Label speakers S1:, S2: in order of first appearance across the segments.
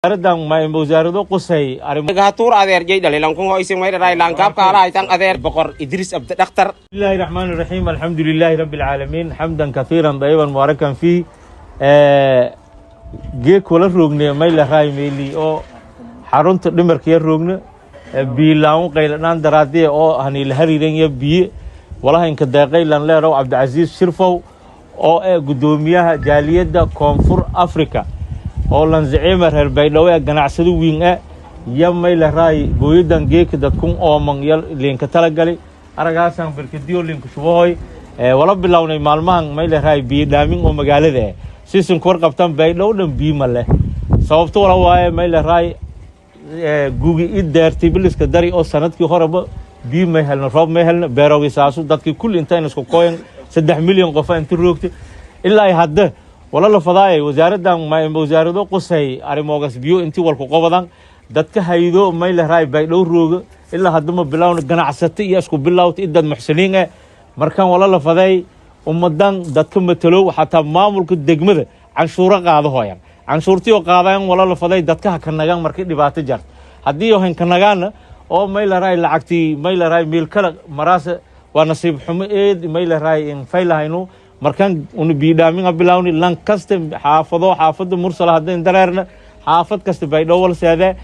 S1: Ardang may muzarado qusay
S2: gahatur adeer jay dalilan kun hoysin may ray langkap kala aytan adeer boqor Idris Abd Daktar.
S1: Bismillahir Rahmanir Rahim. Alhamdulillahi Rabbil Alamin. Hamdan kathiran tayyiban mubarakan fi. Ge kula rogne may la ray meeli oo xarunta dhimarka rogne biilaan qaylan daraadii oo hani la hariiran biye walaha in ka deeqay lan leerow Abd Aziz Shirfow oo gudoomiyaha jaaliyada Koonfur Afrika oo lan zaciima reer Baydhabo ganacsado weyn yamay la raay booyadan geek dadkun ooman yal leenka tala gali aragaasan barkadiyo leenka shuboy wala bilawnay maalmahan may la raay biyo dhaamin oo magaalada siisan kor qabtan Baydhabo dhan biima leh sababtoo wala waaye may la raay guugi ideertay biliska dari oo sanadkii horeba biima helna roob ma helna beeroogi saasu dadkii kulli intaan isku kooyan 3 milyan qof inta roogtay ilaa hadda wala la fadaayay wasaaraddan ma wasaarado qusay arimogas biyo intii walku qobadan dadka haydo may la raay Baydhabo rooga ilaa hadda ma bilawna ganacsatay iyo isku bilawtay dad muxsiniin markan wala la faday ummadan dadka matalo xataa maamulka degmada canshuura qaado hooyan canshuurtii oo qaadaan wala la faday dadka ka nagaan markii dhibaato jar hadii oo ka nagaana oo may la raay lacagtii may la raay meel kala maraas waa nasiib xumo may la raay in faylahayno markan unu biidaamin bilawni lan kasta xaafado mursala hadeen dareerna xaafad kasta Baydhabo wal saada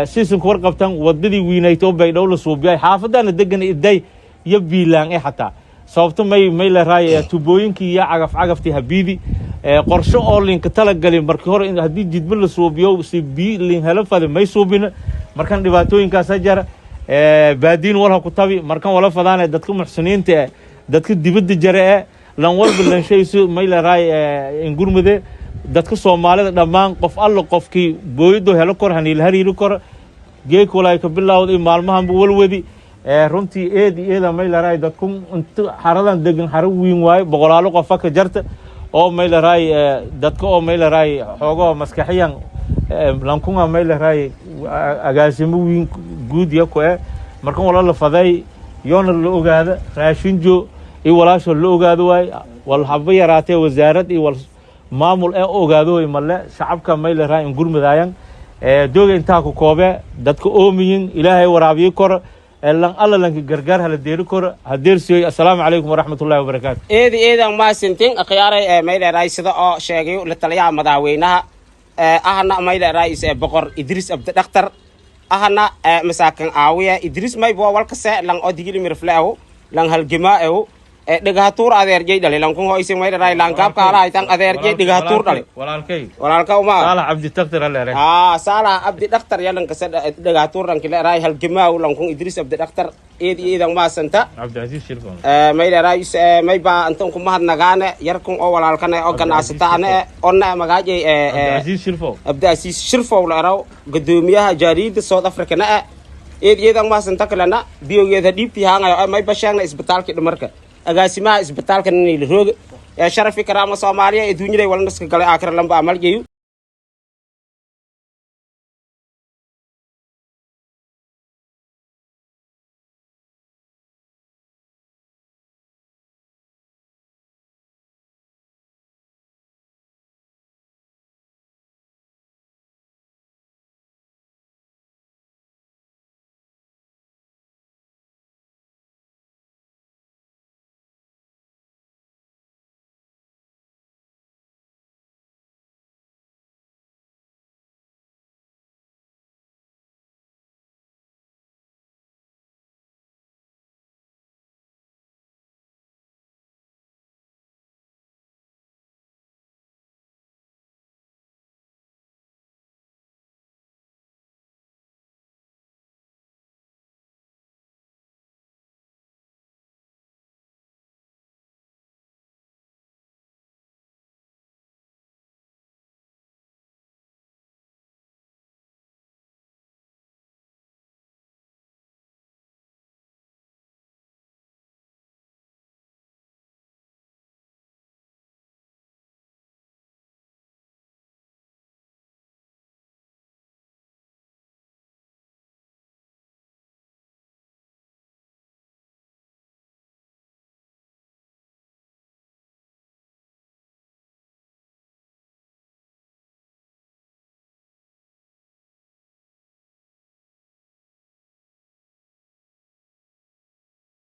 S1: siisan ku warqabtan wadadii wiinayto Baydhabo la suubiyay xaafadana degan iday iyo biilaan xataa sababta may la raay tubooyinkii iyo cagafti habiidi qorsho oo linka tala gali markii hore in hadii jidba la suubiyo si biilin hela fada may suubina markan dhibaatooyinkaas jara baadiin wala ku tabi markan wala fadaanay dadka muxsiniinta dadka dibadda jara lan walba lan shayso may la raay in gurmade dadka Soomaalida dhamaan qof alla qofkii booyado helo kor hanil hariiri kor geek walaay ka bilawday maalmahan buu walwadi runtii eeda may la raay dadku inta xaradan degan xaro weyn waay boqolaalo qof ka jarta oo may la raay dadka oo may la raay xoogo maskaxiyan lankuma may la raay agaasimo weyn guud yako markan wala la faday yoona la ogaada raashin jo walaasho la ogaado way wal haba yaraatay wasaarad wal maamul ogaado way malle shacabka may la raay in gurmadayaan dooga inta ku koobe dadka oomiyin ilaahay waraabiyo kor lan alla lan gargaar hala deeri kor hadeersiyo assalaamu alaykum wa rahmatullahi wa barakaatuh
S2: eedan ma sintin akhyaaray may la raay sida oo sheegay la taliyaha madaxweynaha ahna may la raay boqor Idris Abd Daktar ahna masaakin aawiya Idris may boo walka see lan oo digili mirflaaw lan halgamaa gahatur adeer jay dalilan kun hoysin may ray langkap kala aytan adeer jay gahatur dali walaalka uma Salah Abd Daktar la ray Salah Abd Daktar yalan ka gahatur ran kila ray halgamaa lan kun Idris Abd Daktar eedan ma santa
S1: Abd Aziz Shirfow
S2: may ray may ba antan ku mahad nagaane yarkun oo walaalkana oo ganacsataana onna magaaje Abd Aziz Shirfow la raw gudoomiyaha jaaliyada South Africa na eedan ma santa kalana biyogeeda dhibti haanga may bashaana isbitaalka dhimarka agaasimaha isbitaalka in la rooga sharafi karaama Soomaaliya ee dunyada wala naska galay aakhir lamba amal jeeyo